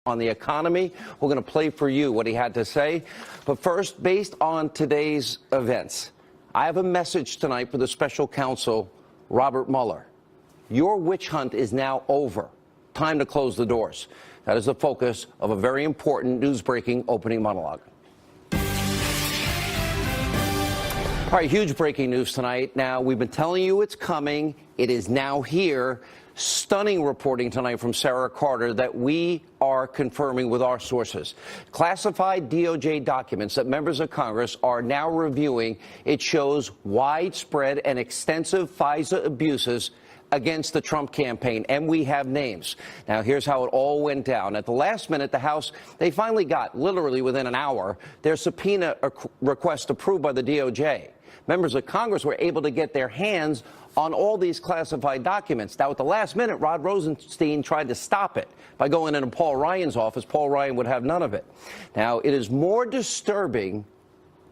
on the economy. We're going to play for you what he had to say. But first, based on today's events, I have a message tonight for the special counsel, Robert Mueller. Your witch hunt is now over. Time to close the doors. That is the focus of a very important news-breaking opening monologue. All right, huge breaking news tonight. Now, we've been telling you it's coming. It is now here. Stunning reporting tonight from Sarah Carter that we are confirming with our sources. Classified DOJ documents that members of Congress are now reviewing. It shows widespread and extensive FISA abuses against the Trump campaign, and we have names. Now, here's how it all went down. At the last minute, the House, they finally got, literally within an hour, their subpoena request approved by the DOJ. Members of Congress were able to get their hands on all these classified documents. Now, at the last minute, Rod Rosenstein tried to stop it by going into Paul Ryan's office. Paul Ryan would have none of it. Now, it is more disturbing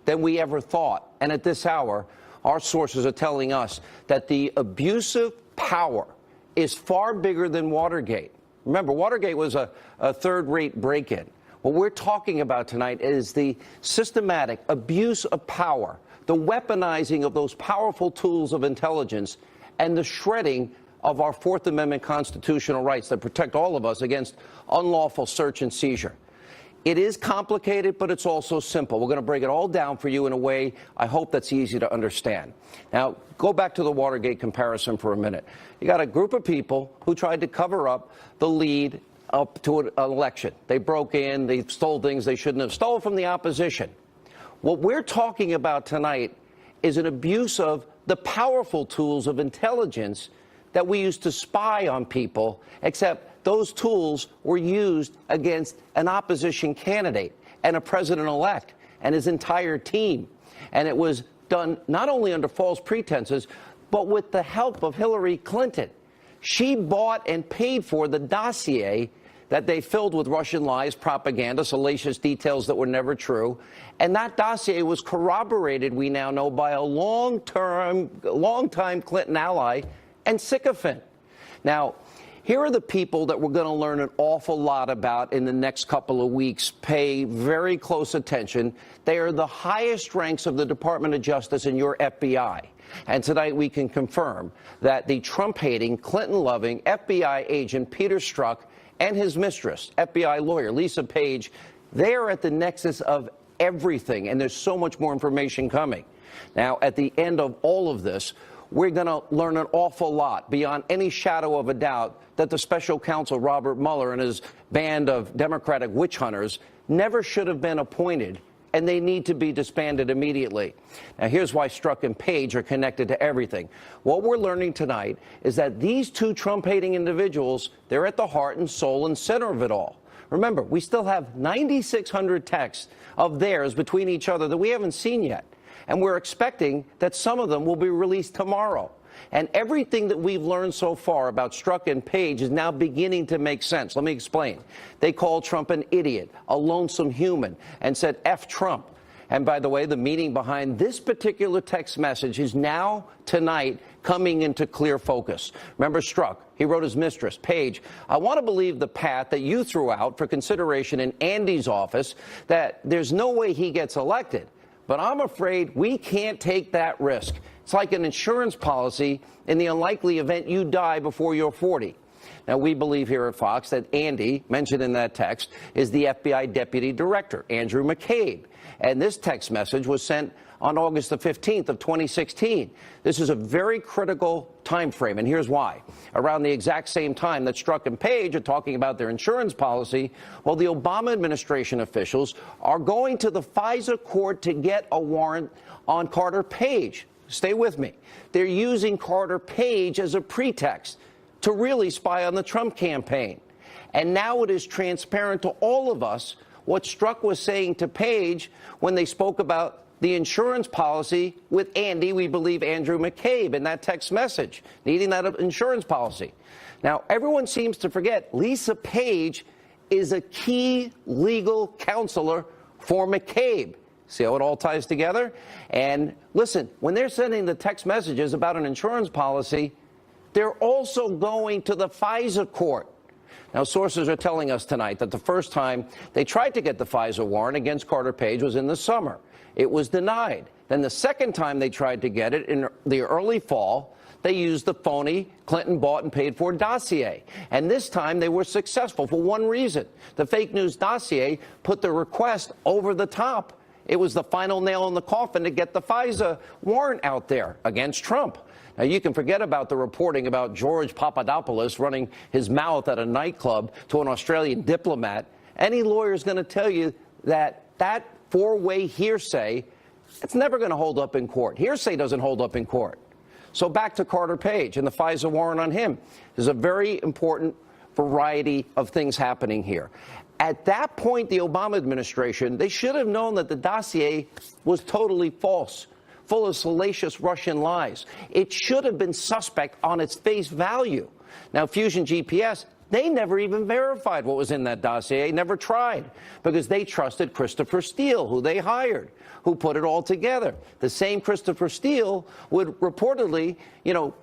than we ever thought. And at this hour, our sources are telling us that the abusive power is far bigger than Watergate. Remember, Watergate was a third-rate break-in. What we're talking about tonight is the systematic abuse of power, the weaponizing of those powerful tools of intelligence, and the shredding of our Fourth Amendment constitutional rights that protect all of us against unlawful search and seizure. It is complicated, but it's also simple. We're going to break it all down for you in a way I hope that's easy to understand. Now, go back to the Watergate comparison for a minute. You got a group of people who tried to cover up the lead up to an election. They broke in, they stole things they shouldn't have, stole from the opposition. What we're talking about tonight is an abuse of the powerful tools of intelligence that we used to spy on people, except those tools were used against an opposition candidate and a president-elect and his entire team. And it was done not only under false pretenses, but with the help of Hillary Clinton. She bought and paid for the dossier that they filled with Russian lies, propaganda, salacious details that were never true. And that dossier was corroborated, we now know, by a long-time Clinton ally and sycophant. Now, here are the people that we're going to learn an awful lot about in the next couple of weeks. Pay very close attention. They are the highest ranks of the Department of Justice in your FBI. And tonight we can confirm that the Trump-hating, Clinton-loving FBI agent Peter Strzok and his mistress, FBI lawyer Lisa Page, they are at the nexus of everything, and there's so much more information coming. Now, at the end of all of this, we're going to learn an awful lot, beyond any shadow of a doubt, that the special counsel Robert Mueller and his band of Democratic witch hunters never should have been appointed, and they need to be disbanded immediately. Now, here's why Strzok and Page are connected to everything. What we're learning tonight is that these two Trump-hating individuals, they're at the heart and soul and center of it all. Remember, we still have 9,600 texts of theirs between each other that we haven't seen yet. And we're expecting that some of them will be released tomorrow. And everything that we've learned so far about Strzok and Page is now beginning to make sense. Let me explain. They called Trump an idiot, a lonesome human, and said, F Trump. And by the way, the meaning behind this particular text message is now, tonight, coming into clear focus. Remember Strzok? He wrote his mistress, Page, I want to believe the path that you threw out for consideration in Andy's office, that there's no way he gets elected. But I'm afraid we can't take that risk. It's like an insurance policy in the unlikely event you die before you're 40. Now, we believe here at Fox that Andy, mentioned in that text, is the FBI Deputy Director, Andrew McCabe. And this text message was sent on August the 15th of 2016. This is a very critical time frame, and here's why. Around the exact same time that Strzok and Page are talking about their insurance policy, well, the Obama administration officials are going to the FISA court to get a warrant on Carter Page. Stay with me. They're using Carter Page as a pretext to really spy on the Trump campaign. And now it is transparent to all of us what Strzok was saying to Page when they spoke about the insurance policy with Andy, we believe Andrew McCabe, in that text message, needing that insurance policy. Now, everyone seems to forget Lisa Page is a key legal counselor for McCabe. See how it all ties together? And listen, when they're sending the text messages about an insurance policy, they're also going to the FISA court Now, sources are telling us tonight that the first time they tried to get the FISA warrant against Carter Page was in the summer. It was denied. Then the second time they tried to get it in the early fall, they used the phony Clinton bought and paid for dossier. And this time they were successful for one reason. The fake news dossier put the request over the top. It was the final nail in the coffin to get the FISA warrant out there against Trump. Now, you can forget about the reporting about George Papadopoulos running his mouth at a nightclub to an Australian diplomat. Any lawyer is going to tell you that that four-way hearsay, it's never going to hold up in court. Hearsay doesn't hold up in court. So back to Carter Page and the FISA warrant on him. There's a very important variety of things happening here. At that point, the Obama administration, they should have known that the dossier was totally false, full of salacious Russian lies. It should have been suspect on its face value. Now, Fusion GPS, they never even verified what was in that dossier, never tried, because they trusted Christopher Steele, who they hired, who put it all together. The same Christopher Steele would reportedly,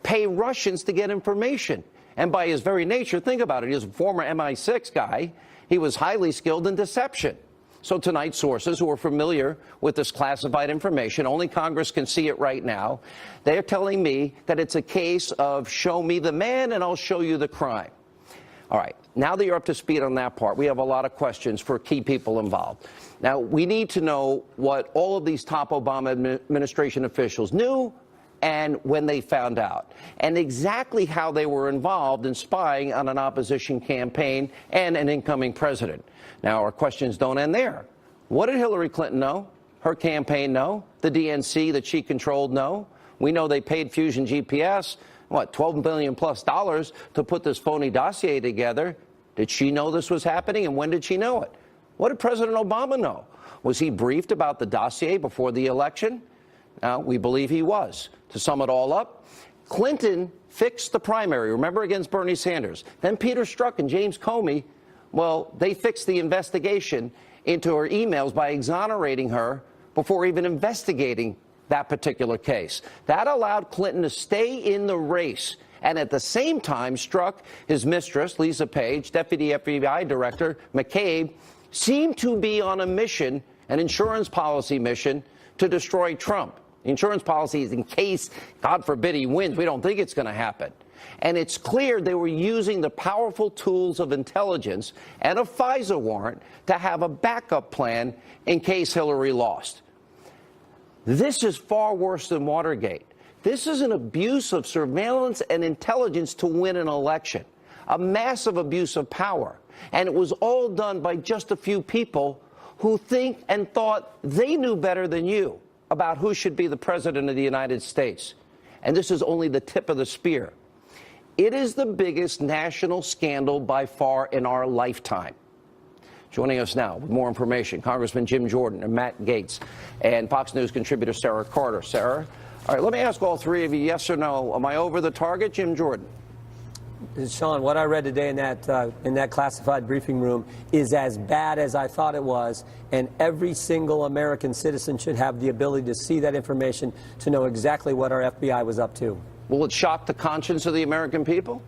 pay Russians to get information. And by his very nature, think about it, he was a former MI6 guy. He was highly skilled in deception. So tonight, sources who are familiar with this classified information, only Congress can see it right now, they're telling me that it's a case of show me the man and I'll show you the crime. All right, now that you're up to speed on that part, we have a lot of questions for key people involved. Now, we need to know what all of these top Obama administration officials knew and when they found out, and exactly how they were involved in spying on an opposition campaign and an incoming president. Now, our questions don't end there. What did Hillary Clinton know? Her campaign know? The DNC that she controlled know? We know they paid Fusion GPS, $12 billion plus to put this phony dossier together. Did she know this was happening, and when did she know it? What did President Obama know? Was he briefed about the dossier before the election? Now, we believe he was. To sum it all up, Clinton fixed the primary, remember, against Bernie Sanders. Then Peter Strzok and James Comey, well, they fixed the investigation into her emails by exonerating her before even investigating that particular case. That allowed Clinton to stay in the race. And at the same time, Strzok, his mistress, Lisa Page, Deputy FBI Director McCabe, seemed to be on a mission, an insurance policy mission, to destroy Trump. The insurance policy is in case, God forbid, he wins. We don't think it's going to happen. And it's clear they were using the powerful tools of intelligence and a FISA warrant to have a backup plan in case Hillary lost. This is far worse than Watergate. This is an abuse of surveillance and intelligence to win an election, a massive abuse of power. And it was all done by just a few people who think and thought they knew better than you about who should be the president of the United States. And this is only the tip of the spear. It is the biggest national scandal by far in our lifetime. Joining us now with more information, Congressman Jim Jordan and Matt Gaetz and Fox News contributor Sarah Carter. Sarah, all right, let me ask all three of you, yes or no, am I over the target? Jim Jordan. Sean, what I read today in that classified briefing room is as bad as I thought it was, and every single American citizen should have the ability to see that information to know exactly what our FBI was up to. Will it shock the conscience of the American people?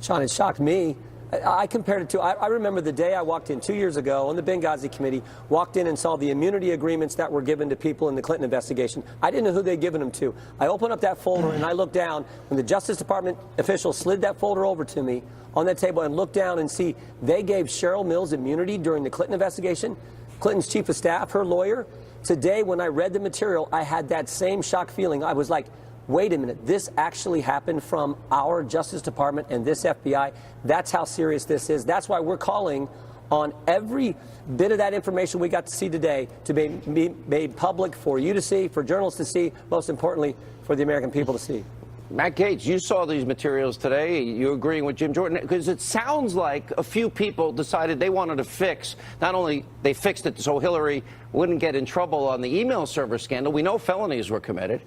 Sean, it shocked me. I compared it to, I remember the day I walked in 2 years ago on the Benghazi committee, walked in and saw the immunity agreements that were given to people in the Clinton investigation. I didn't know who they'd given them to. I opened up that folder and I looked down when the Justice Department official slid that folder over to me on that table and looked down and see they gave Cheryl Mills immunity during the Clinton investigation, Clinton's chief of staff, her lawyer. Today, when I read the material, I had that same shock feeling. I was like, wait a minute, this actually happened from our Justice Department and this FBI. That's how serious this is. That's why we're calling on every bit of that information we got to see today to be made public for you to see, for journalists to see, most importantly, for the American people to see. Matt Gaetz, you saw these materials today. You agreeing with Jim Jordan? Because it sounds like a few people decided they wanted to fix, not only they fixed it so Hillary wouldn't get in trouble on the email server scandal. We know felonies were committed.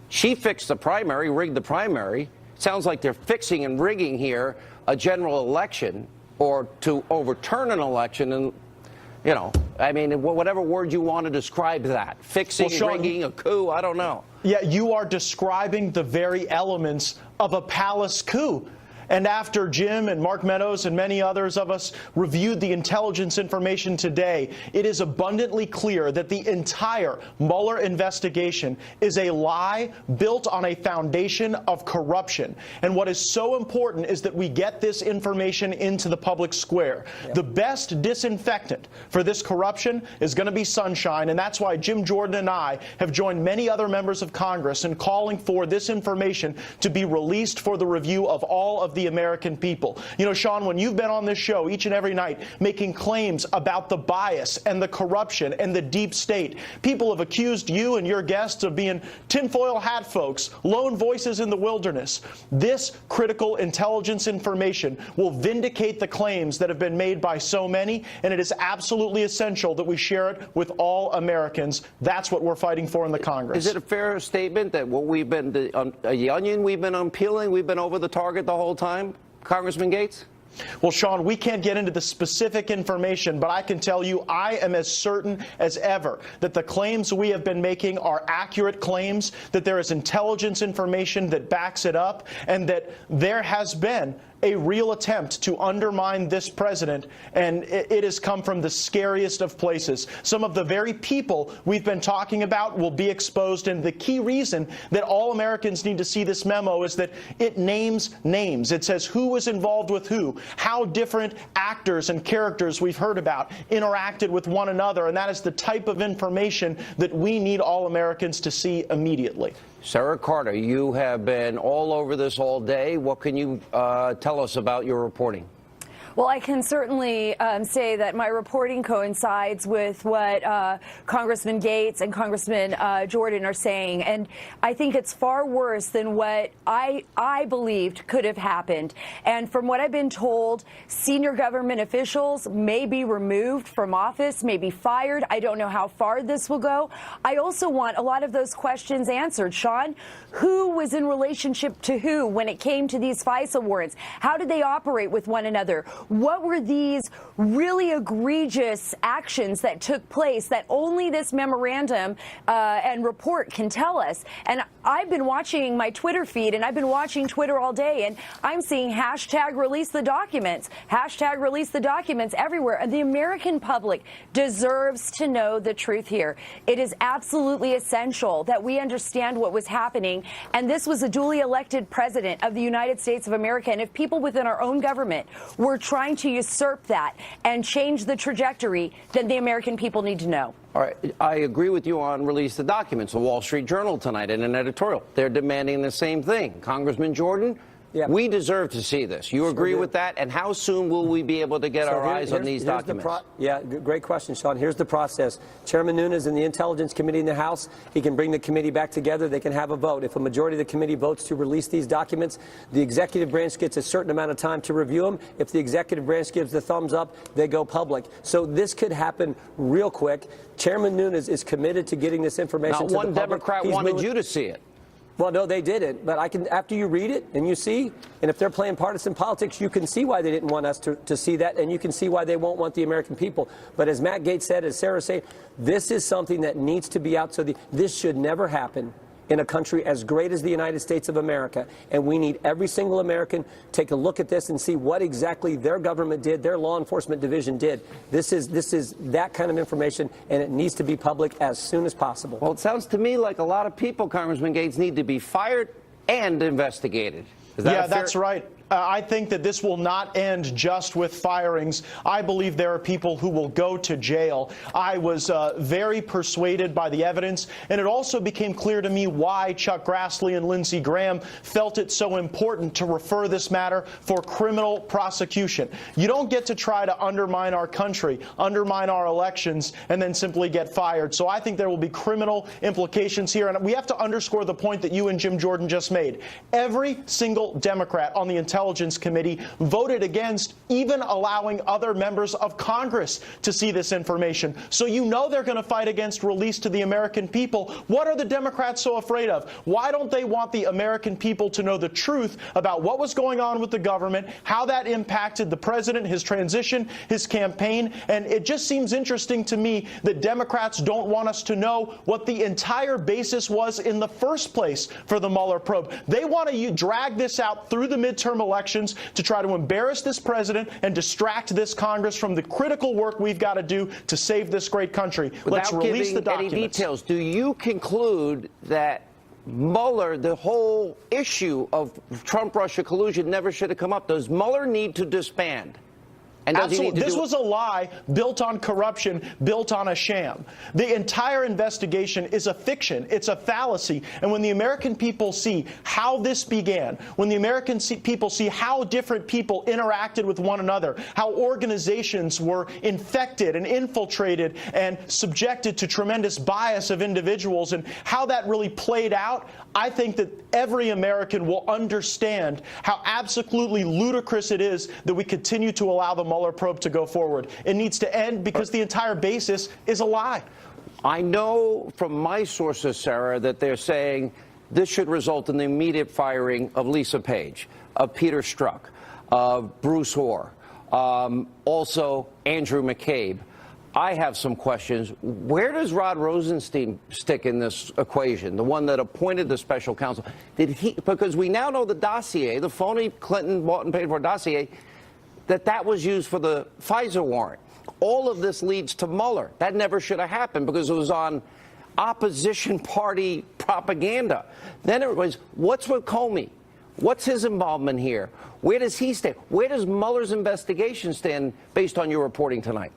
She fixed the primary, rigged the primary. Sounds like they're fixing and rigging here a general election or to overturn an election. And, you know, I mean, whatever word you want to describe that. Fixing, well, Sean, rigging, a coup, I don't know. Yeah, you are describing the very elements of a palace coup. And after Jim and Mark Meadows and many others of us reviewed the intelligence information today, it is abundantly clear that the entire Mueller investigation is a lie built on a foundation of corruption. And what is so important is that we get this information into the public square. Yep. The best disinfectant for this corruption is going to be sunshine, and that's why Jim Jordan and I have joined many other members of Congress in calling for this information to be released for the review of all of the American people. You know, Sean, when you've been on this show each and every night making claims about the bias and the corruption and the deep state, people have accused you and your guests of being tinfoil hat folks, lone voices in the wilderness. This critical intelligence information will vindicate the claims that have been made by so many, and it is absolutely essential that we share it with all Americans. That's what we're fighting for in the Congress. Is it a fair statement that what we've been, the onion we've been unpeeling, we've been over the target the whole time, Congressman Gates? Well, Sean, we can't get into the specific information, but I can tell you I am as certain as ever that the claims we have been making are accurate claims, that there is intelligence information that backs it up, and that there has been a real attempt to undermine this president, and it has come from the scariest of places. Some of the very people we've been talking about will be exposed, and the key reason that all Americans need to see this memo is that it names names. It says who was involved with who, how different actors and characters we've heard about interacted with one another, and that is the type of information that we need all Americans to see immediately. Sarah Carter, you have been all over this all day. What can you tell us about your reporting? Well, I can certainly say that my reporting coincides with what Congressman Gates and Congressman Jordan are saying, and I think it's far worse than what I believed could have happened. And from what I've been told, senior government officials may be removed from office, may be fired. I don't know how far this will go. I also want a lot of those questions answered. Sean, who was in relationship to who when it came to these FISA warrants? How did they operate with one another? What were these really egregious actions that took place that only this memorandum and report can tell us? And I've been watching my Twitter feed, and I've been watching Twitter all day, and I'm seeing hashtag release the documents, hashtag release the documents everywhere. And the American public deserves to know the truth here. It is absolutely essential that we understand what was happening. And this was a duly elected president of the United States of America. And if people within our own government were trying to usurp that and change the trajectory, then the American people need to know. All right. I agree with you on release the documents. The Wall Street Journal tonight in an editorial, they're demanding the same thing. Congressman Jordan, we deserve to see this. You agree with that? And how soon will we be able to get our eyes on these documents? Great question, Sean. Here's the process. Chairman Nunes in the Intelligence Committee in the House, he can bring the committee back together. They can have a vote. If a majority of the committee votes to release these documents, the executive branch gets a certain amount of time to review them. If the executive branch gives the thumbs up, they go public. So this could happen real quick. Chairman Nunes is committed to getting this information to the public. Not one Democrat wanted you to see it. Well, no, they didn't. But I can, after you read it and you see, and if they're playing partisan politics, you can see why they didn't want us to see that, and you can see why they won't want the American people. But as Matt Gaetz said, as Sarah said, this is something that needs to be out. So this should never happen in a country as great as the United States of America. And we need every single American take a look at this and see what exactly their government did, their law enforcement division did. This is that kind of information, and it needs to be public as soon as possible. Well, it sounds to me like a lot of people, Congressman Gaetz, need to be fired and investigated. That's right. I think that this will not end just with firings. I believe there are people who will go to jail. I was very persuaded by the evidence, and it also became clear to me why Chuck Grassley and Lindsey Graham felt it so important to refer this matter for criminal prosecution. You don't get to try to undermine our country, undermine our elections, and then simply get fired. So I think there will be criminal implications here, and we have to underscore the point that you and Jim Jordan just made. Every single Democrat on the Intelligence Committee voted against even allowing other members of Congress to see this information. So you know they're going to fight against release to the American people. What are the Democrats so afraid of? Why don't they want the American people to know the truth about what was going on with the government, how that impacted the president, his transition, his campaign? And it just seems interesting to me that Democrats don't want us to know what the entire basis was in the first place for the Mueller probe. They want to drag this out through the midterm elections to try to embarrass this president and distract this Congress from the critical work we've got to do to save this great country. Let's release the documents. Any details, do you conclude that Mueller, the whole issue of Trump-Russia collusion never should have come up? Does Mueller need to disband? And Absolutely. This was a lie built on corruption, built on a sham. The entire investigation is a fiction. It's a fallacy. And when the American people see how this began, when the American people see how different people interacted with one another, how organizations were infected and infiltrated and subjected to tremendous bias of individuals, and how that really played out, I think that every American will understand how absolutely ludicrous it is that we continue to allow the Mueller probe to go forward. It needs to end because the entire basis is a lie. I know from my sources, Sarah, that they're saying this should result in the immediate firing of Lisa Page, of Peter Strzok, of Bruce Orr, also Andrew McCabe. I have some questions. Where does Rod Rosenstein stick in this equation, the one that appointed the special counsel? Did he, because we now know the dossier, the phony Clinton bought and paid for dossier, that was used for the Pfizer warrant. All of this leads to Mueller. That never should have happened because it was on opposition party propaganda. Then it was, what's with Comey? What's his involvement here? Where does he stand? Where does Mueller's investigation stand based on your reporting tonight?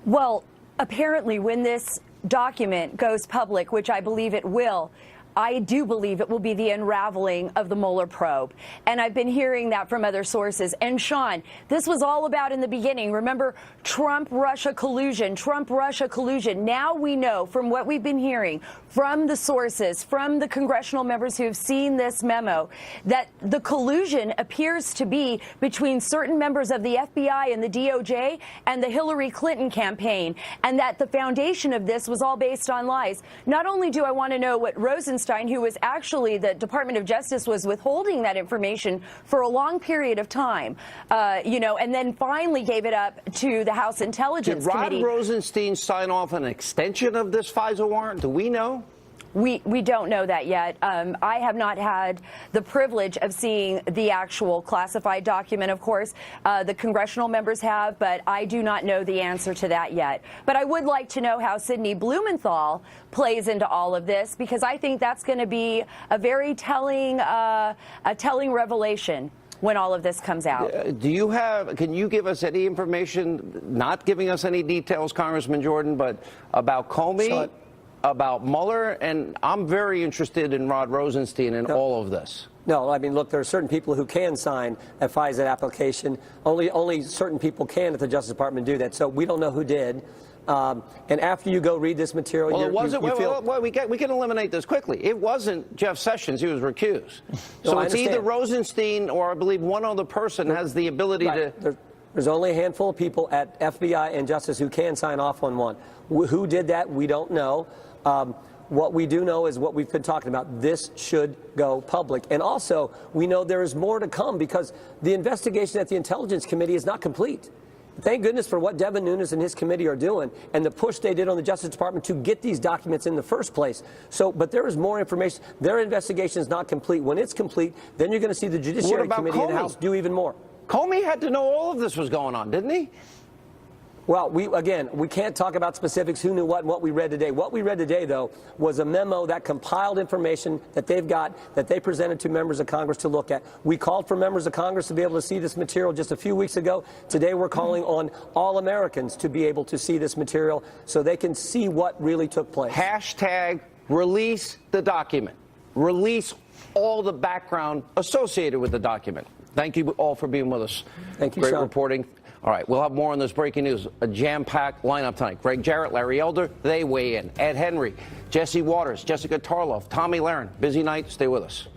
Well, apparently when this document goes public, which I believe it will, I do believe it will be the unraveling of the Mueller probe. And I've been hearing that from other sources. And Sean, this was all about in the beginning. Remember, Trump-Russia collusion, Trump-Russia collusion. Now we know from what we've been hearing from the sources, from the congressional members who have seen this memo, that the collusion appears to be between certain members of the FBI and the DOJ and the Hillary Clinton campaign, and that the foundation of this was all based on lies. Not only do I want to know what Rosenstein, who was actually the Department of Justice, was withholding that information for a long period of time, and then finally gave it up to the House Intelligence Committee. Did Rod Rosenstein sign off an extension of this Pfizer warrant? Do we know? We don't know that yet. I have not had the privilege of seeing the actual classified document, of course. The congressional members have, but I do not know the answer to that yet. But I would like to know how Sidney Blumenthal plays into all of this, because I think that's going to be a very telling revelation when all of this comes out. Can you give us any information, not giving us any details, Congressman Jordan, but about Comey, about Mueller? And I'm very interested in Rod Rosenstein and all of this. No, I mean, look, there are certain people who can sign a FISA application. Only certain people can at the Justice Department do that. So we don't know who did. And after you go read this material, we can eliminate this quickly. It wasn't Jeff Sessions. He was recused. So it's either Rosenstein or I believe one other person has the ability to. There's only a handful of people at FBI and Justice who can sign off on one. Who did that? We don't know. What we do know is what we've been talking about. This should go public. And also, we know there is more to come because the investigation at the Intelligence Committee is not complete. Thank goodness for what Devin Nunes and his committee are doing and the push they did on the Justice Department to get these documents in the first place. But there is more information. Their investigation is not complete. When it's complete, then you're going to see the Judiciary Committee in the House do even more. Comey had to know all of this was going on, didn't he? Well, we can't talk about specifics, who knew what, and what we read today. What we read today, though, was a memo that compiled information that they've got, that they presented to members of Congress to look at. We called for members of Congress to be able to see this material just a few weeks ago. Today, we're calling on all Americans to be able to see this material so they can see what really took place. Hashtag release the document. Release all the background associated with the document. Thank you all for being with us. Thank you, Great Sean. Reporting. All right, we'll have more on this breaking news. A jam-packed lineup tonight. Greg Jarrett, Larry Elder, they weigh in. Ed Henry, Jesse Waters, Jessica Tarloff, Tommy Lahren. Busy night. Stay with us.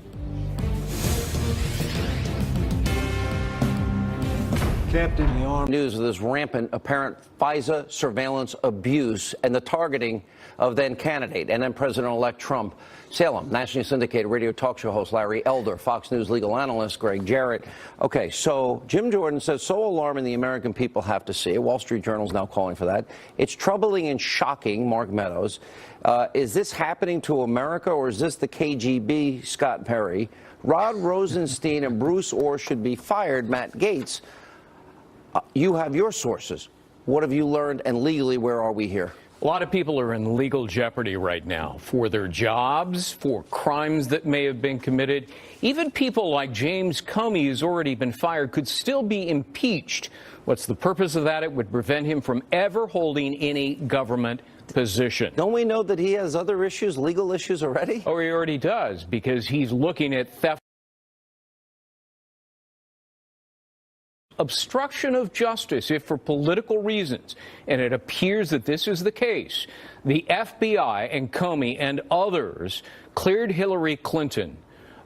kept in the army. News of this rampant apparent FISA surveillance abuse and the targeting of then candidate and then President-elect Trump. Salem, nationally syndicated radio talk show host Larry Elder, Fox News legal analyst Greg Jarrett. Okay, so Jim Jordan says, so alarming the American people have to see it. Wall Street Journal is now calling for that. It's troubling and shocking, Mark Meadows. Is this happening to America, or is this the KGB, Scott Perry? Rod Rosenstein and Bruce Orr should be fired, Matt Gaetz. You have your sources. What have you learned, and legally, where are we here? A lot of people are in legal jeopardy right now for their jobs, for crimes that may have been committed. Even people like James Comey, who's already been fired, could still be impeached. What's the purpose of that? It would prevent him from ever holding any government position. Don't we know that he has other issues, legal issues already? Oh, he already does, because he's looking at theft. Obstruction of justice, if for political reasons, and it appears that this is the case, the FBI and Comey and others cleared Hillary Clinton,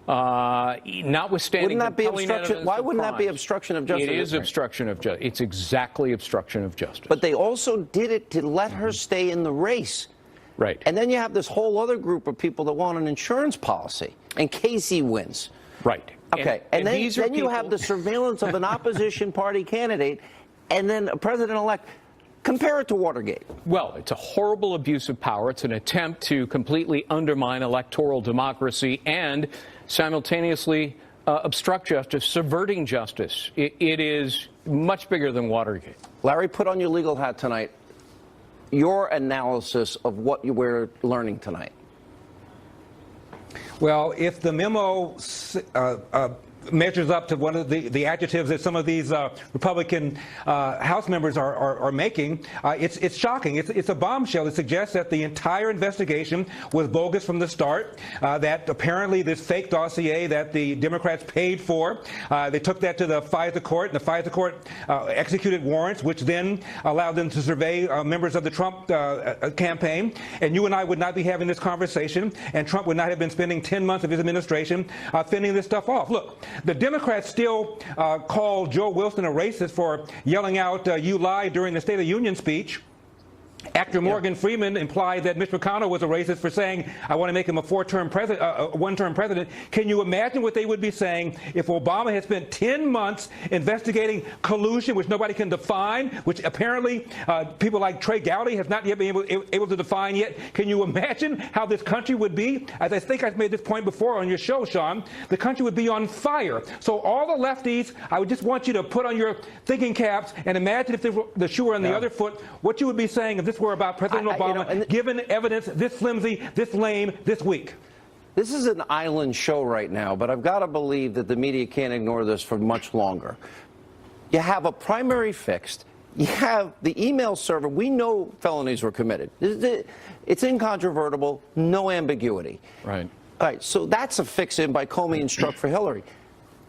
notwithstanding. Wouldn't that be compelling obstruction? evidence Why of wouldn't that be crimes. obstruction of justice? It is obstruction of justice. It's exactly obstruction of justice. But they also did it to let her stay in the race. Right. And then you have this whole other group of people that want an insurance policy in case he wins. Right. Okay, and then you have people- the surveillance of an opposition party candidate, and then a president-elect. Compare it to Watergate. Well, it's a horrible abuse of power. It's an attempt to completely undermine electoral democracy and simultaneously obstruct justice, subverting justice. It is much bigger than Watergate. Larry, put on your legal hat tonight. Your analysis of what you were learning tonight. Well, if the memo measures up to one of the adjectives that some of these Republican House members are making, it's shocking. It's a bombshell. It suggests that the entire investigation was bogus from the start, that apparently this fake dossier that the Democrats paid for, they took that to the FISA court, and the FISA court executed warrants, which then allowed them to survey members of the Trump campaign. And you and I would not be having this conversation, and Trump would not have been spending 10 months of his administration fending this stuff off. Look, the Democrats still call Joe Wilson a racist for yelling out, "You lied," during the State of the Union speech. Actor Morgan Freeman implied that Mitch McConnell was a racist for saying, "I want to make him a one-term president." Can you imagine what they would be saying if Obama had spent 10 months investigating collusion, which nobody can define, which apparently people like Trey Gowdy has not yet been able to define yet? Can you imagine how this country would be? As I think I've made this point before on your show, Sean, the country would be on fire. So all the lefties, I would just want you to put on your thinking caps and imagine if the shoe were on the other foot, what you would be saying if this were about President Obama, given evidence this flimsy, this lame, this weak. This is an island show right now, but I've got to believe that the media can't ignore this for much longer. You have a primary fixed. You have the email server. We know felonies were committed. It's incontrovertible, no ambiguity. Right. All right, so that's a fix-in by Comey and struck for Hillary.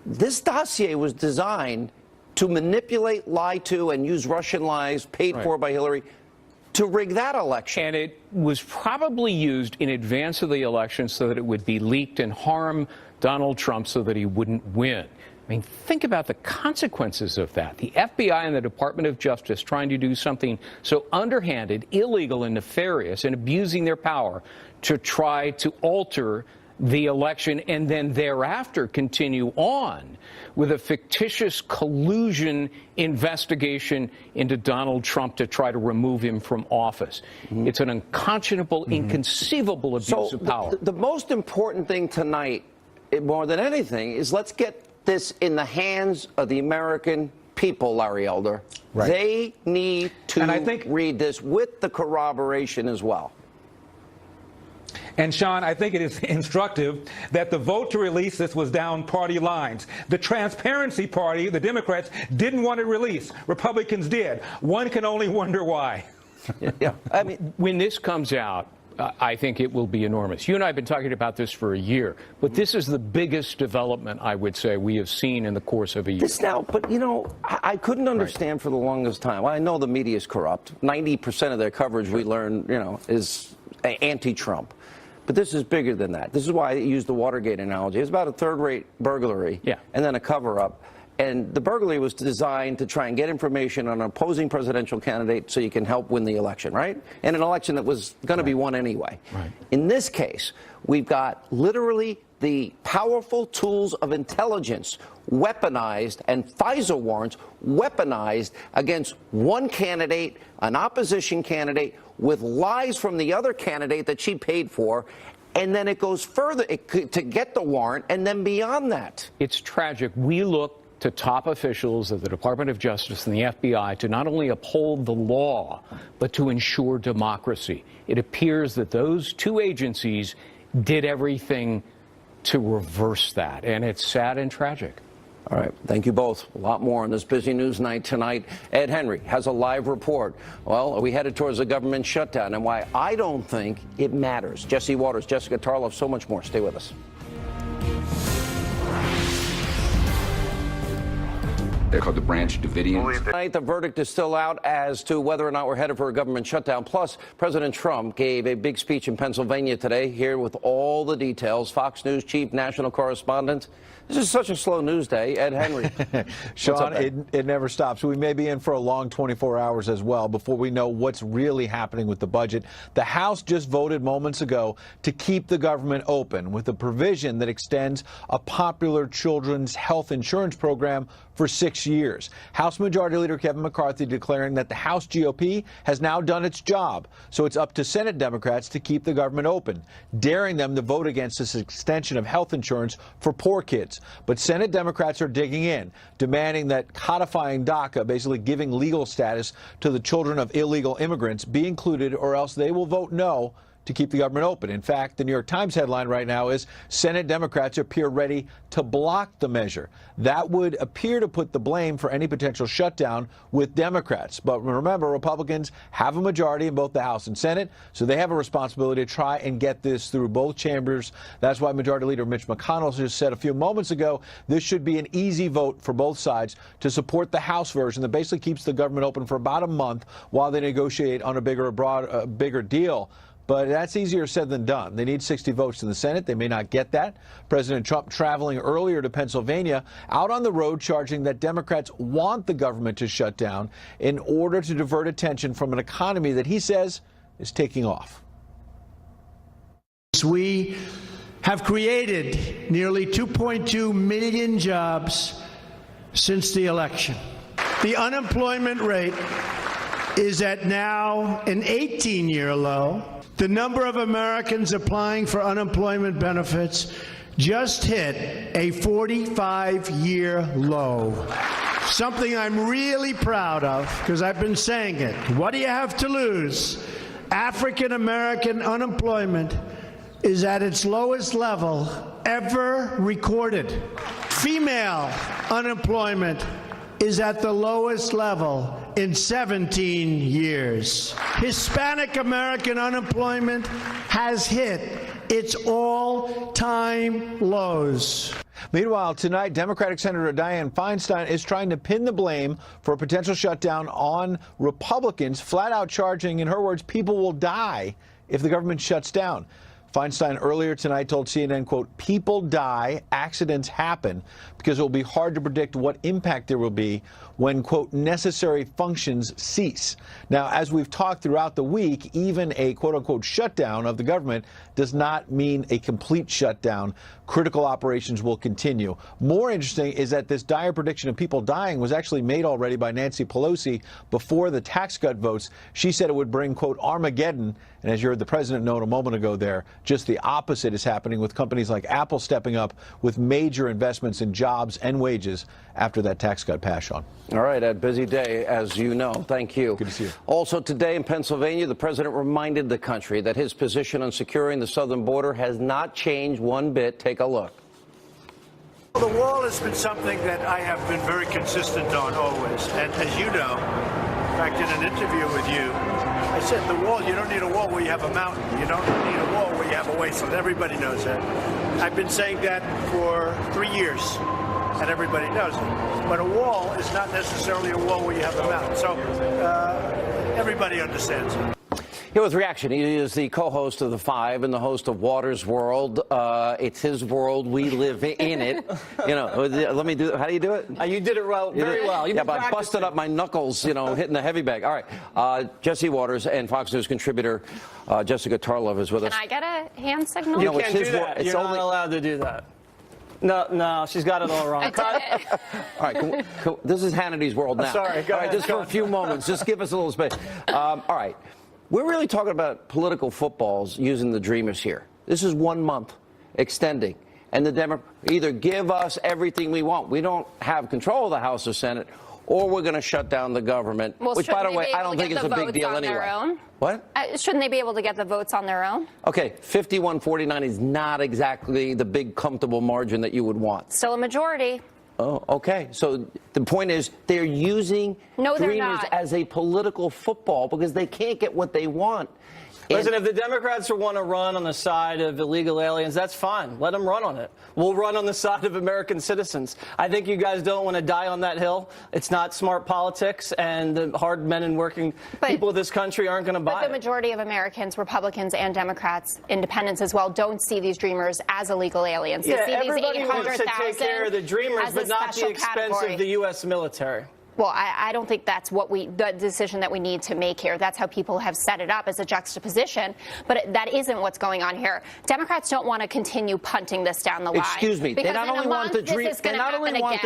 This dossier was designed to manipulate, lie to, and use Russian lies paid for by Hillary to rig that election. And it was probably used in advance of the election so that it would be leaked and harm Donald Trump so that he wouldn't win. I mean, think about the consequences of that. The FBI and the Department of Justice trying to do something so underhanded, illegal, and nefarious, and abusing their power to try to alter the election and then thereafter continue on with a fictitious collusion investigation into Donald Trump to try to remove him from office. It's an unconscionable, inconceivable abuse of power. The most important thing tonight, more than anything, is let's get this in the hands of the American people, Larry Elder. Right. They need to And I think, read this with the corroboration as well. And, Sean, I think it is instructive that the vote to release this was down party lines. The Transparency Party, the Democrats, didn't want it released. Republicans did. One can only wonder why. Yeah, I mean, when this comes out, I think it will be enormous. You and I have been talking about this for a year, but this is the biggest development, I would say, we have seen in the course of a year. this now, but you know, I couldn't understand for the longest time. I know the media is corrupt. 90% of their coverage, we learn, you know, is anti-Trump. But this is bigger than that. This is why I used the Watergate analogy. It's about a third-rate burglary and then a cover-up. And the burglary was designed to try and get information on an opposing presidential candidate so you can help win the election, right? And an election that was going to be won anyway. Right. In this case, we've got literally the powerful tools of intelligence weaponized and FISA warrants weaponized against one candidate, an opposition candidate, with lies from the other candidate that she paid for. And then it goes further to get the warrant, and then beyond that. It's tragic. We look to top officials of the Department of Justice and the FBI to not only uphold the law, but to ensure democracy. It appears that those two agencies did everything to reverse that, and it's sad and tragic. All right. Thank you both. A lot more on this busy news night tonight. Ed Henry has a live report. Well, are we headed towards a government shutdown and why I don't think it matters? Jesse Waters, Jessica Tarloff, so much more. Stay with us. They're called the Branch Davidians. Tonight, the verdict is still out as to whether or not we're headed for a government shutdown. Plus, President Trump gave a big speech in Pennsylvania today. Here with all the details, Fox News chief national correspondent. This is such a slow news day. Ed Henry. Sean, it never stops. We may be in for a long 24 hours as well before we know what's really happening with the budget. The House just voted moments ago to keep the government open with a provision that extends a popular children's health insurance program for 6 years. House Majority Leader Kevin McCarthy declaring that the House GOP has now done its job. So it's up to Senate Democrats to keep the government open, daring them to vote against this extension of health insurance for poor kids. But Senate Democrats are digging in, demanding that codifying DACA, basically giving legal status to the children of illegal immigrants, be included, or else they will vote no to keep the government open. In fact, the New York Times headline right now is Senate Democrats appear ready to block the measure. That would appear to put the blame for any potential shutdown with Democrats. But remember, Republicans have a majority in both the House and Senate, so they have a responsibility to try and get this through both chambers. That's why Majority Leader Mitch McConnell just said a few moments ago this should be an easy vote for both sides to support the House version that basically keeps the government open for about a month while they negotiate on a bigger deal. But that's easier said than done. They need 60 votes in the Senate. They may not get that. President Trump traveling earlier to Pennsylvania, out on the road charging that Democrats want the government to shut down in order to divert attention from an economy that he says is taking off. We have created nearly 2.2 million jobs since the election. The unemployment rate is at now an 18-year low. The number of Americans applying for unemployment benefits just hit a 45-year low. Something I'm really proud of, because I've been saying it. What do you have to lose? African American unemployment is at its lowest level ever recorded. Female unemployment is at the lowest level in 17 years. Hispanic American unemployment has hit its all-time lows. Meanwhile, tonight, Democratic Senator Dianne Feinstein is trying to pin the blame for a potential shutdown on Republicans, flat out charging, in her words, people will die if the government shuts down. Feinstein earlier tonight told CNN, quote, people die, accidents happen, because it will be hard to predict what impact there will be when, quote, necessary functions cease. Now, as we've talked throughout the week, even a, quote unquote, shutdown of the government does not mean a complete shutdown. Critical operations will continue. More interesting is that this dire prediction of people dying was actually made already by Nancy Pelosi before the tax cut votes. She said it would bring, quote, Armageddon. And as you heard the president note a moment ago there, just the opposite is happening with companies like Apple stepping up with major investments in jobs and wages after that tax cut passed, Sean. All right, Ed, busy day, as you know. Thank you. Good to see you. Also today in Pennsylvania, the president reminded the country that his position on securing the southern border has not changed one bit. Take a look. The wall has been something that I have been very consistent on always. And as you know, in fact, in an interview with you, I said the wall, you don't need a wall where you have a mountain. You don't need a wall where you have a wasteland. Everybody knows that. I've been saying that for 3 years, and everybody knows it. But a wall is not necessarily a wall where you have a mountain. So everybody understands it. Here with Reaction, he is the co-host of The Five and the host of Water's World. It's his world. We live in it. You know, let me do. How do you do it? You did it very well. Yeah, but I busted up my knuckles, you know, hitting the heavy bag. All right, Jesse Waters and Fox News contributor Jessica Tarlov is with us. Can I get a hand signal? You can't do that. You're not allowed to do that. No, she's got it all wrong. I did it. All right, this is Hannity's world now. Sorry, go all right, ahead. just for a few moments. Just give us a little space. All right. We're really talking about political footballs using the Dreamers here. This is 1 month extending. And the Democrats either give us everything we want. We don't have control of the House or Senate, or we're going to shut down the government, Well, which, by the way, they be I don't able to think get is a the big deal votes on anyway. their own? What? Shouldn't they be able to get the votes on their own? Okay, 51-49 is not exactly the big, comfortable margin that you would want. Still a majority. Oh, okay. So the point is they're using No, they're Dreamers not. as a political football because they can't get what they want. Listen, if the Democrats want to run on the side of illegal aliens, that's fine. Let them run on it. We'll run on the side of American citizens. I think you guys don't want to die on that hill. It's not smart politics, and the hard men and working people of this country aren't going to buy But the it. majority of Americans, Republicans and Democrats, independents as well, don't see these Dreamers as illegal aliens. Yeah, they see everybody these wants to take care of the Dreamers, as a but not the special expense category. of the U.S. military. Well, I don't think that's the decision that we need to make here. That's how people have set it up as a juxtaposition, but that isn't what's going on here. Democrats don't want to continue punting this down the line. Excuse me. They not only want the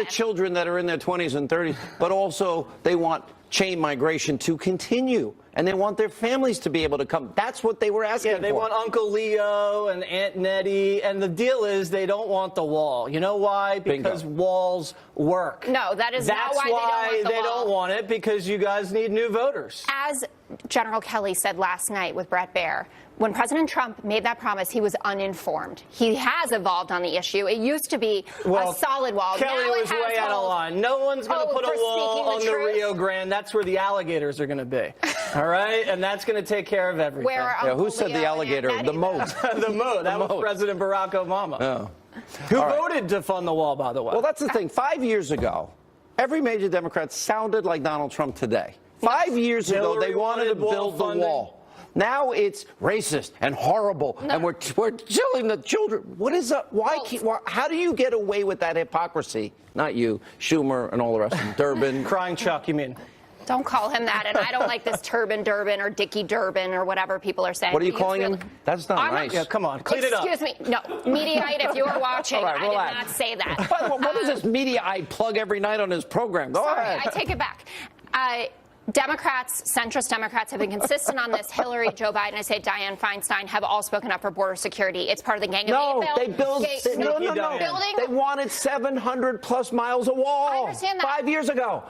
children that are in their 20s and 30s, but also they want chain migration to continue. And they want their families to be able to come. That's what they were asking for. Yeah, they want Uncle Leo and Aunt Nettie. And the deal is they don't want the wall. You know why? Because walls work. No, that is That's not why they don't want it, because you guys need new voters. As General Kelly said last night with Brett Baier, when President Trump made that promise, he was uninformed. He has evolved on the issue. It used to be a solid wall. Kelly now was way out of line. No one's going to put a wall on the Rio Grande. That's where the alligators are going to be. All right? And that's going to take care of everything. Where are who said the alligator? The moat. The moat. That was President Barack Obama. Oh. Who voted to fund the wall, by the way. Well, that's the thing. 5 years ago, every major Democrat sounded like Donald Trump today. 5 years ago, they wanted to build the wall. Now it's racist and horrible, and we're killing the children. What is up? How do you get away with that hypocrisy? Not you, Schumer, and all the rest of them. Durbin. Crying Chuck, you mean? Don't call him that, and I don't like this Turban Durbin or Dickie Durbin or whatever people are saying. What are you calling him? That's not nice. Yeah, come on, clean it up. Excuse me. No, Mediaite, if you were watching, Right, I did not say that. By the way, what is this Mediaite plug every night on his program? Go ahead. I take it back. Democrats, centrist Democrats, have been consistent on this. Hillary, Joe Biden, I say Dianne Feinstein have all spoken up for border security. It's part of the Gang of Eight bill. They wanted 700 plus miles of wall. I understand that. 5 years ago.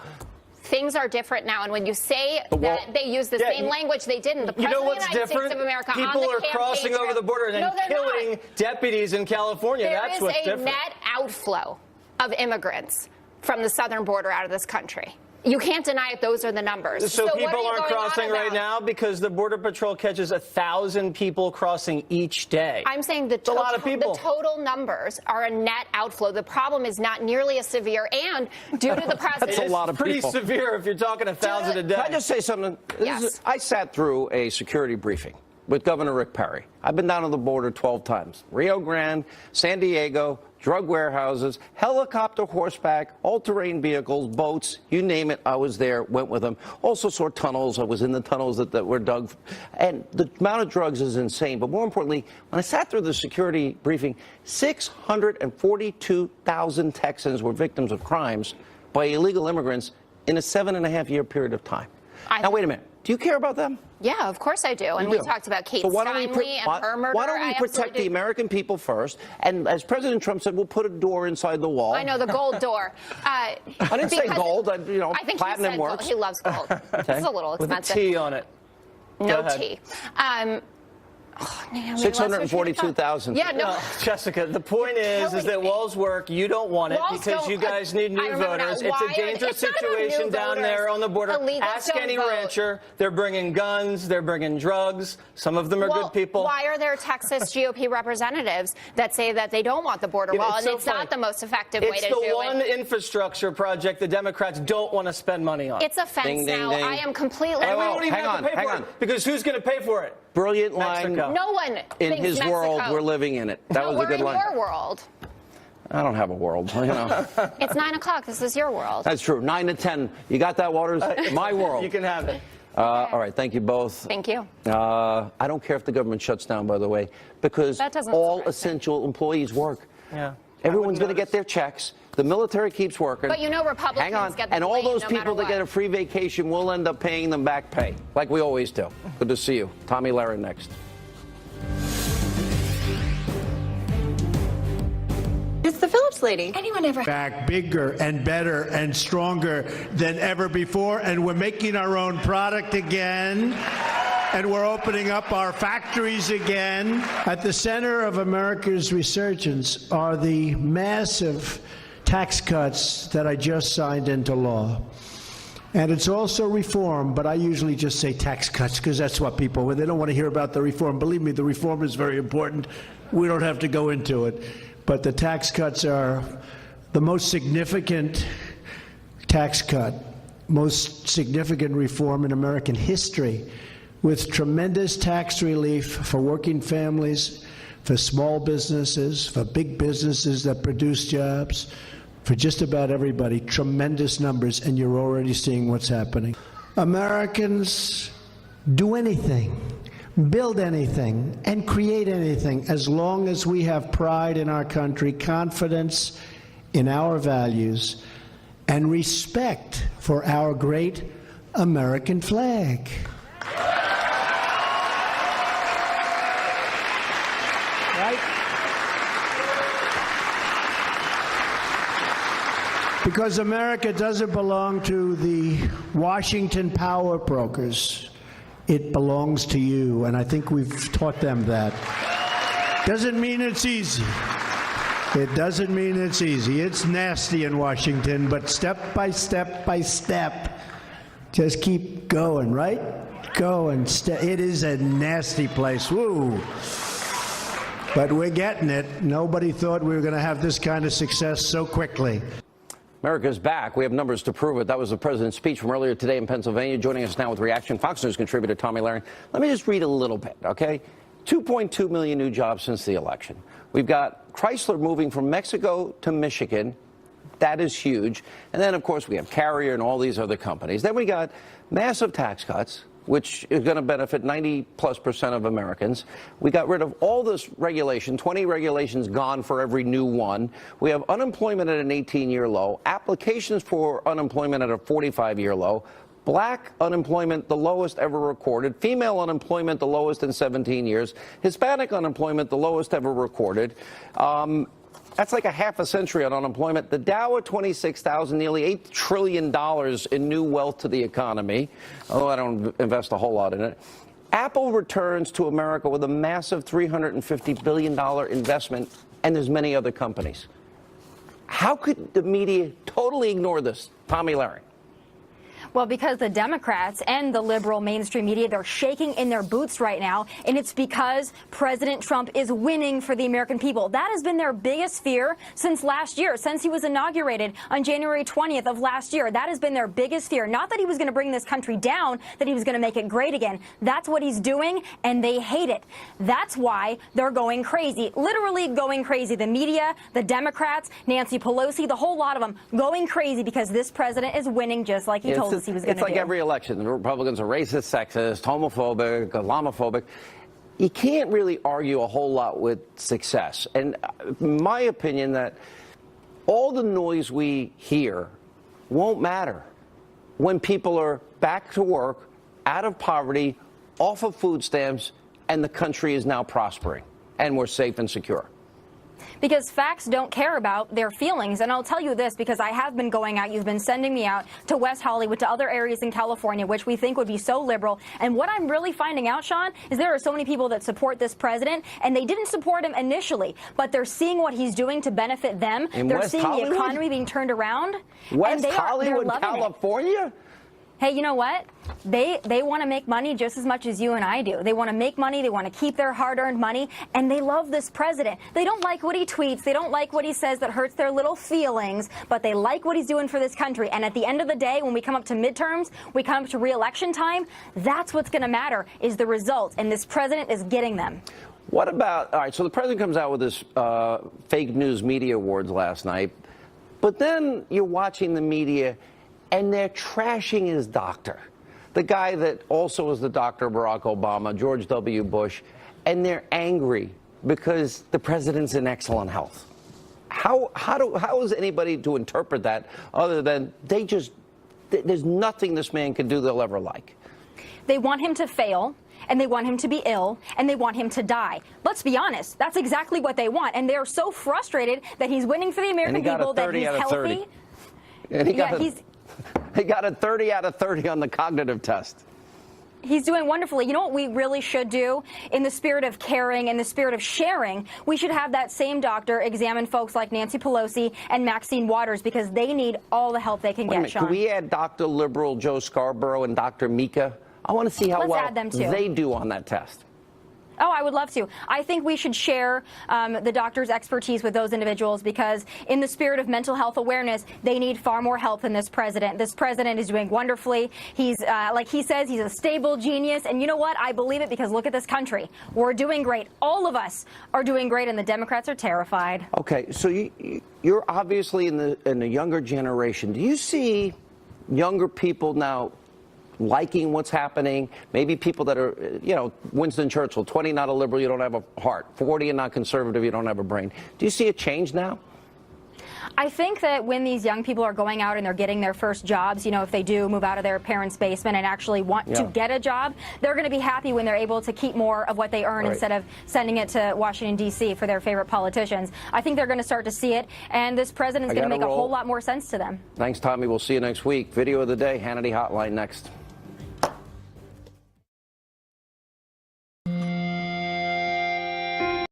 Things are different now, and when you say that they use the same language they didn't, the President of the United States of America on the People are campaign crossing over the border and then killing deputies in California. That's what's different. There is a net outflow of immigrants from the southern border out of this country. You can't deny it. Those are the numbers. So what people are you aren't going crossing on right about? now because the Border Patrol catches 1,000 people crossing each day. I'm saying the total numbers are a net outflow. The problem is not nearly as severe, and due to the president, That's a lot of pretty people. severe if you're talking 1,000 a day. Can I just say something? I sat through a security briefing with Governor Rick Perry. I've been down on the border 12 times. Rio Grande, San Diego, drug warehouses, helicopter, horseback, all-terrain vehicles, boats, you name it, I was there, went with them. Also saw tunnels. I was in the tunnels that were dug. And the amount of drugs is insane. But more importantly, when I sat through the security briefing, 642,000 Texans were victims of crimes by illegal immigrants in a 7.5-year period of time. Now, wait a minute. Do you care about them? Yeah, of course I do. And we talked about Kate Steinle and her murder. Why don't we protect the American people first? And as President Trump said, we'll put a door inside the wall. I know, the gold door. I didn't say gold. I think platinum he said works. Gold. He loves gold. It's a little expensive. With a T on it. No T. 642,000. Yeah, no. Jessica, the point is that walls work. You don't want it because you guys need new voters. It's a dangerous situation down there on the border. Ask any rancher. They're bringing guns. They're bringing drugs. Some of them are good people. Why are there Texas GOP representatives that say that they don't want the border wall, and it's not the most effective way to do it? It's the one infrastructure project the Democrats don't want to spend money on. It's a fence now. I am completely... And we don't even have to pay for it, because who's going to pay for it? Brilliant line. No one in thinks his Mexico. world, we're living in it. That was a good line. We're in your world. I don't have a world, you know. It's 9 o'clock. This is your world. That's true. 9 to 10. You got that, Waters? My world. You can have it. All right. Thank you both. Thank you. I don't care if the government shuts down, by the way, because all essential employees work. Yeah. Everyone's going to get their checks. The military keeps working. But you know Republicans Hang on. get the and all those no people that get a free vacation will end up paying them back pay, like we always do. Good to see you. Tommy Lahren next. It's the Phillips lady. Anyone ever back bigger and better and stronger than ever before, and we're making our own product again, and we're opening up our factories again. At the center of America's resurgence are the massive tax cuts that I just signed into law. And it's also reform, but I usually just say tax cuts because that's what people, when they don't want to hear about the reform. Believe me, the reform is very important. We don't have to go into it. But the tax cuts are the most significant tax cut, most significant reform in American history, with tremendous tax relief for working families, for small businesses, for big businesses that produce jobs, for just about everybody. Tremendous numbers, and you're already seeing what's happening. Americans do anything, build anything, and create anything as long as we have pride in our country, confidence in our values, and respect for our great American flag. Right? Because America doesn't belong to the Washington power brokers. It belongs to you, and I think we've taught them that. Doesn't mean it's easy. It doesn't mean it's easy. It's nasty in Washington, but step by step by step, just keep going, right? Go and it is a nasty place. Woo! But we're getting it. Nobody thought we were going to have this kind of success so quickly. America's back. We have numbers to prove it. That was the president's speech from earlier today in Pennsylvania. Joining us now with reaction, Fox News contributor Tommy Lahren. Let me just read a little bit, okay? 2.2 million new jobs since the election. We've got Chrysler moving from Mexico to Michigan. That is huge. And then, of course, we have Carrier and all these other companies. Then we got massive tax cuts, which is going to benefit 90+% of Americans. We got rid of all this regulation, 20 regulations gone for every new one. We have unemployment at an 18-year low, applications for unemployment at a 45-year low, black unemployment the lowest ever recorded, female unemployment the lowest in 17 years, Hispanic unemployment the lowest ever recorded. That's like a half a century on unemployment. The Dow at 26,000, nearly $8 trillion in new wealth to the economy, although I don't invest a whole lot in it. Apple returns to America with a massive $350 billion investment, and there's many other companies. How could the media totally ignore this? Tommy Lahren. Well, because the Democrats and the liberal mainstream media, they're shaking in their boots right now, and it's because President Trump is winning for the American people. That has been their biggest fear since last year, since he was inaugurated on January 20th of last year. That has been their biggest fear. Not that he was going to bring this country down, that he was going to make it great again. That's what he's doing, and they hate it. That's why they're going crazy, literally going crazy. The media, the Democrats, Nancy Pelosi, the whole lot of them going crazy because this president is winning just like he told us he was going to do. It's like every election. The Republicans are racist, sexist, homophobic, Islamophobic. You can't really argue a whole lot with success. And my opinion that all the noise we hear won't matter when people are back to work, out of poverty, off of food stamps, and the country is now prospering, and we're safe and secure. because facts don't care about their feelings. And I'll tell you this, because I have been going out, you've been sending me out to West Hollywood, to other areas in California, which we think would be so liberal. And what I'm really finding out, Sean, is there are so many people that support this president, and they didn't support him initially, but they're seeing what he's doing to benefit them. They're West seeing Hollywood? the economy being turned around. West and Hollywood, they're California? Hey, you know what? They want to make money just as much as you and I do. They want to make money. They want to keep their hard-earned money, and they love this president. They don't like what he tweets. They don't like what he says that hurts their little feelings, but they like what he's doing for this country. And at the end of the day, when we come up to midterms, we come up to re-election time, that's what's going to matter, is the results, and this president is getting them. What about, all right, so the president comes out with this fake news media awards last night, but then you're watching the media and they're trashing his doctor, the guy that also was the doctor of Barack Obama, George W. Bush, and they're angry because the president's in excellent health. How is anybody to interpret that other than there's nothing this man can do they'll ever like? They want him to fail, and they want him to be ill, and they want him to die. Let's be honest, that's exactly what they want, and they're so frustrated that he's winning for the American people, that he's healthy. And he got a 30 out of 30 on the cognitive test. He's doing wonderfully. You know what we really should do? In the spirit of caring, in the spirit of sharing, we should have that same doctor examine folks like Nancy Pelosi and Maxine Waters, because they need all the help they can get, Sean. Can we add Dr. Liberal Joe Scarborough and Dr. Mika? I want to see how well they do on that test. Oh, I would love to. I think we should share the doctor's expertise with those individuals, because in the spirit of mental health awareness, they need far more help than this president. This president is doing wonderfully. He's, like he says, he's a stable genius. And you know what? I believe it, because look at this country. We're doing great. All of us are doing great, and the Democrats are terrified. Okay, so you're obviously in the younger generation. Do you see younger people now liking what's happening? Maybe people that are, Winston Churchill, 20 not a liberal, you don't have a heart. 40 and not conservative, you don't have a brain. Do you see a change now? I think that when these young people are going out and they're getting their first jobs, if they do move out of their parents' basement and actually want to get a job, they're going to be happy when they're able to keep more of what they earn instead of sending it to Washington, D.C. for their favorite politicians. I think they're going to start to see it, and this president's going to make a whole lot more sense to them. Thanks, Tommy. We'll see you next week. Video of the day, Hannity Hotline next.